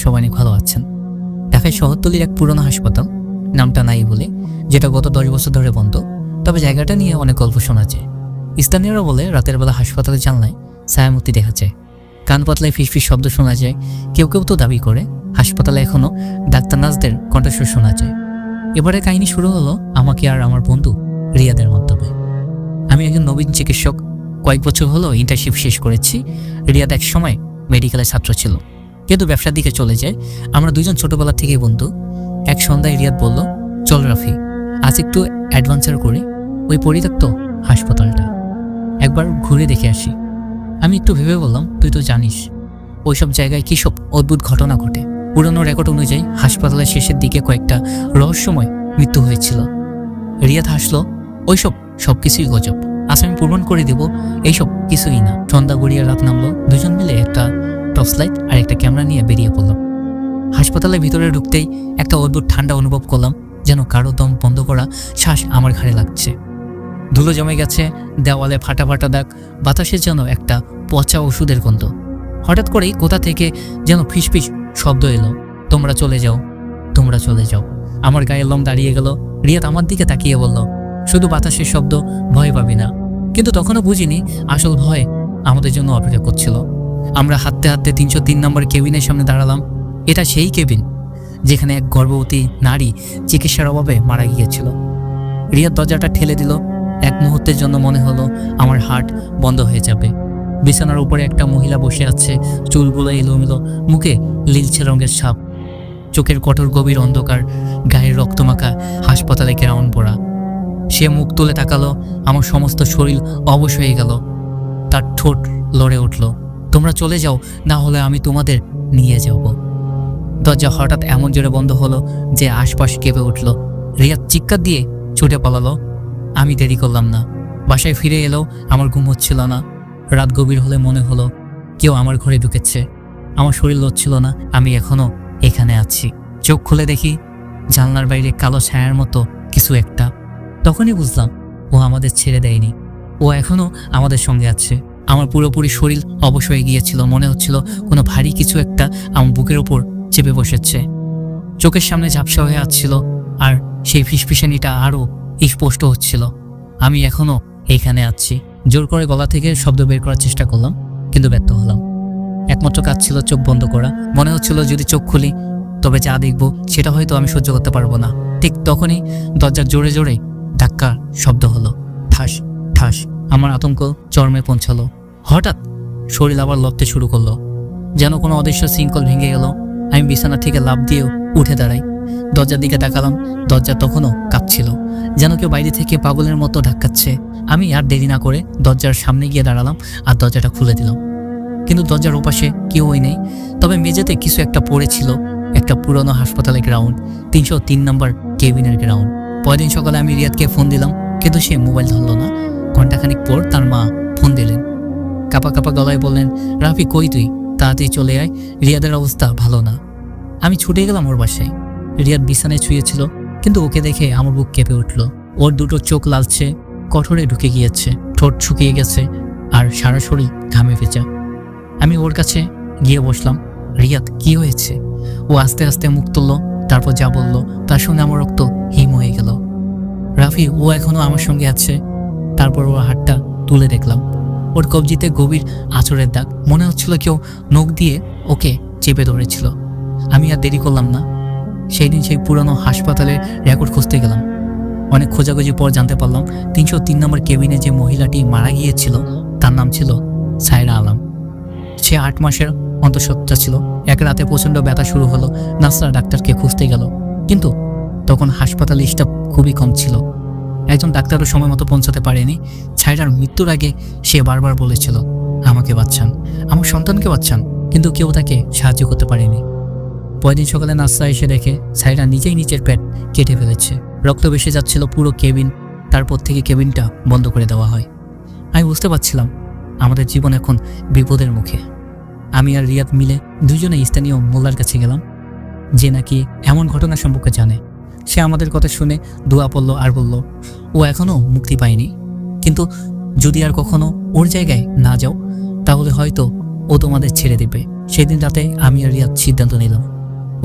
সবাই অনেক ভালো আছেন। ঢাকায় শহরতলির এক পুরনো হাসপাতাল, নামটা নাই বলে, যেটা গত 10 বছর ধরে বন্ধ। তবে জায়গাটা নিয়ে অনেক গল্প শোনা যায়। স্থানীয়রা বলে রাতের বেলা হাসপাতালের জানলায় ছায়ামূর্তি দেখা যায়, কান পাতলায় ফিসফিস শব্দ শোনা যায়। কেউ কেউ তো দাবি করে হাসপাতালে এখনো ডাক্তার নার্সদের কণ্ঠস্বর শোনা যায়। এবারে কাহিনী শুরু হলো আমাকে আর আমার বন্ধু রিয়াদের মাধ্যমে। আমি একজন নবীন চিকিৎসক, কয়েক বছর হলো ইন্টার্নশিপ শেষ করেছি। রিয়াদ এক সময় মেডিকেলের ছাত্র ছিল, কিন্তু ব্যবসার দিকে চলে যায়। আমরা দুজন ছোটবেলা থেকেই বন্ধু। এক সন্ধ্যায় রিয়াদ বলল, চল রাফি, আজ একটু অ্যাডভেঞ্চার করে ওই পরিত্যক্ত হাসপাতালটা একবার ঘুরে দেখে আসি। আমি একটু ভেবে বললাম, তুই তো জানিস ওইসব জায়গায় কী সব অদ্ভুত ঘটনা ঘটে। পুরনো রেকর্ড অনুযায়ী হাসপাতালের শেষের দিকে কয়েকটা রহস্যময় মৃত্যু হয়েছিল। রিয়াদ হাসলো, ওইসব সব কিছুই গজব। আজ আমি প্রমাণ করে দেব এইসব কিছুই না। সন্ধ্যা গড়িয়ে রাত নামলো, দুজন মিলে একটা টর্চ লাইট আর একটা ক্যামেরা নিয়ে বেরিয়ে পড়লাম। হাসপাতালের ভিতরে ঢুকতেই একটা অদ্ভুত ঠান্ডা অনুভব করলাম, যেন কারো দম বন্ধ করা শ্বাস আমার ঘাড়ে লাগছে। ধুলো জমে গেছে, দেওয়ালে ফাটা ফাটা দাগ, বাতাসে যেন একটা পচা ওষুধের গন্ধ। হঠাৎ করেই কোথা থেকে যেন ফিসফিস শব্দ এলো, তোমরা চলে যাও, তোমরা চলে যাও। আমার গায়ের লোম দাঁড়িয়ে গেল। রিয়াদ আমার দিকে তাকিয়ে বলল, শুধু বাতাসের শব্দ, ভয় পাবি না। কিন্তু তখনও বুঝিনি আসল ভয় আমাদের জন্য অপেক্ষা করছিল। আমরা হাঁটতে হাঁটতে 303 নম্বর কেবিনের সামনে দাঁড়ালাম। এটা সেই কেবিন যেখানে এক গর্ভবতী নারী চিকিৎসার অভাবে মারা গিয়েছিল। রিয়াদ দরজাটা ঠেলে দিল। এক মুহূর্তের জন্য মনে হলো আমার হার্ট বন্ধ হয়ে যাবে। বিছানার উপরে একটা মহিলা বসে আছে, চুলগুলো এলোমেলো, মুখে নীলচে রঙের ছাপ, চোখের কঠোর গভীর অন্ধকার, গায়ের রক্তমাখা, হাসপাতালে গ্রাউন্ড পড়া। সে মুখ তুলে তাকালো, আমার সমস্ত শরীর অবশ হয়ে গেল। তার ঠোঁট লড়ে উঠল, তোমরা চলে যাও, না হলে আমি তোমাদের নিয়ে যাব। দরজা হঠাৎ এমন জোরে বন্ধ হলো যে আশপাশ কেঁপে উঠল। রিয়াদ চিৎকার দিয়ে ছুটে পালালো। আমি দেরি করলাম না, বাসায় ফিরে এলেও আমার ঘুম হচ্ছিল না। রাত গভীর হলে মনে হলো কেউ আমার ঘরে ঢুকেছে। আমার শরীর লড়ছিল না, আমি এখনো এখানে আছি। চোখ খুলে দেখি জানলার বাইরে কালো ছায়ার মতো কিছু একটা। তখনই বুঝলাম ও আমাদের ছেড়ে দেয়নি, ও এখনো আমাদের সঙ্গে আছে। আমার পুরোপুরি শরীর অবশ হয়ে গিয়েছিল, মনে হচ্ছিল কোনো ভারী কিছু একটা আমার বুকের ওপর চেপে বসেছে। চোখের সামনে ঝাপসা হয়ে আসছিল, আর সেই ফিসফিসানিটা আরও স্পষ্ট হচ্ছিল, আমি এখনো এইখানে আছি। জোর করে গলা থেকে শব্দ বের করার চেষ্টা করলাম, কিন্তু ব্যর্থ হলাম। একমাত্র কাজ ছিল চোখ বন্ধ করা। মনে হচ্ছিল যদি চোখ খুলি তবে যা দেখবো সেটা হয়তো আমি সহ্য করতে পারবো না। ঠিক তখনই দরজার জোরে জোরে ধাক্কা শব্দ হলো, ঠাস ঠাস। আমার আতঙ্ক চরমে পৌঁছালো। হঠাৎ শরীর আবার লড়তে শুরু করলো, যেন কোনো অদৃশ্য শৃঙ্খল ভেঙে গেল। আমি বিছানা থেকে লাফ দিয়েও উঠে দাঁড়াই। দরজার দিকে তাকালাম, দরজা তখনও কাঁপছিল, যেন কেউ বাইরে থেকে পাগলের মতো ধাক্কাচ্ছে। আমি আর দেরি না করে দরজার সামনে গিয়ে দাঁড়ালাম আর দরজাটা খুলে দিলাম। কিন্তু দরজার ওপাশে কেউই নেই, তবে মেঝেতে কিছু একটা পড়েছিল। একটা পুরনো হাসপাতালের গ্রাউন্ড, 303 নম্বর কেবিনের গ্রাউন্ড। পরদিন সকালে আমি রিয়াদকে ফোন দিলাম, কিন্তু সে মোবাইল ধরল না। ঘণ্টাখানিক পর তার মা ফোন দিলেন, কাপা কাপা গলায় বললেন, রাফি কই তুই, তাড়াতাড়ি চলে আয়, রিয়াদের অবস্থা ভালো না। আমি ছুটে গেলাম ওর বাসায়। রিয়াদ বিছানায় শুয়েছিল, কিন্তু ওকে দেখে আমার বুক কেঁপে উঠল। ওর দুটো চোখ লালচে, কঠোরে ঢুকে গিয়েছে, ঠোঁট শুকিয়ে গেছে, আর সারা শরীর ঘামে ভেজা। আমি ওর কাছে গিয়ে বসলাম। রিয়াদ, কি হয়েছে? ও আস্তে আস্তে মুখ তুলল, তারপর যা বলল তার শুনে আমার রক্ত হিম হয়ে গেল। রাফি, ও এখনো আমার সঙ্গে আছে। তারপর ওর হাতটা তুলে দেখলাম, ওর কবজিতে গভীর আঁচড়ের দাগ। মনে হচ্ছিল কেউ নখ দিয়ে ওকে চেপে ধরেছিল। আমি আর দেরি করলাম না, সেই দিন সেই পুরনো হাসপাতালের রেকর্ড খুঁজতে গেলাম। অনেক খোঁজাখুঁজি পর জানতে পারলাম 303 নম্বর কেবিনে যে মহিলাটি মারা গিয়েছিল তার নাম ছিল সায়রা আলম। সে 8 মাসের অন্তঃসত্ত্বা ছিল। এক রাতে প্রচণ্ড ব্যথা শুরু হলো। নার্সরা ডাক্তারকে খুঁজতে গেল, কিন্তু তখন হাসপাতালে স্টাফ খুবই কম ছিল। একজন ডাক্তারও সময় মতো পৌঁছাতে পারেনি। সায়রার মৃত্যুর আগে সে বারবার বলেছিল, আমাকে বাঁচান, আমার সন্তানকে বাঁচান, কিন্তু কেউ তাকে সাহায্য করতে পারেনি। পরদিন সকালে নার্সরা এসে দেখে সায়রা নিজেই নিচের পেট কেটে ফেলেছে, রক্ত ভেসে যাচ্ছিল পুরো কেবিন। তারপর থেকে কেবিনটা বন্ধ করে দেওয়া হয়। আমি বুঝতে পারছিলাম আমাদের জীবন এখন বিপদের মুখে। আমি আর রিয়াদ মিলে দুজনে স্থানীয় মোল্লার কাছে গেলাম, যে নাকি এমন ঘটনা সম্পর্কে জানে। সে আমাদের কথা শুনে দোয়া পড়ল আর বলল, ও এখনও মুক্তি পায়নি, কিন্তু যদি আর কখনো ওর জায়গায় না যাও তাহলে হয়তো ও তোমাদের ছেড়ে দেবে। সেদিন রাতে আমি আর রিয়াদ সিদ্ধান্ত নিলাম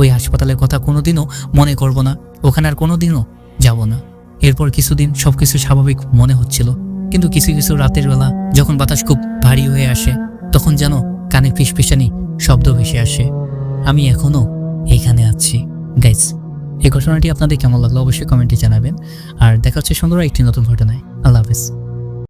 ওই হাসপাতালের কথা কোনোদিনও মনে করব না, ওখানে আর কোনোদিনও যাব না। এরপর কিছুদিন সবকিছু স্বাভাবিক মনে হচ্ছিল, কিন্তু কিছু কিছু রাতের বেলা যখন বাতাস খুব ভারী হয়ে আসে, তখন যেন কানে ফিসফিসানি শব্দ ভেসে আসে। আমি এখনো এইখানে আছি। গাইস, এই ঘটনাটি আপনাদের কেমন লাগলো অবশ্যই কমেন্টে জানাবেন। আর দেখা হচ্ছে সুন্দর একটি নতুন ঘটনায়। আল্লাহ হাফেজ।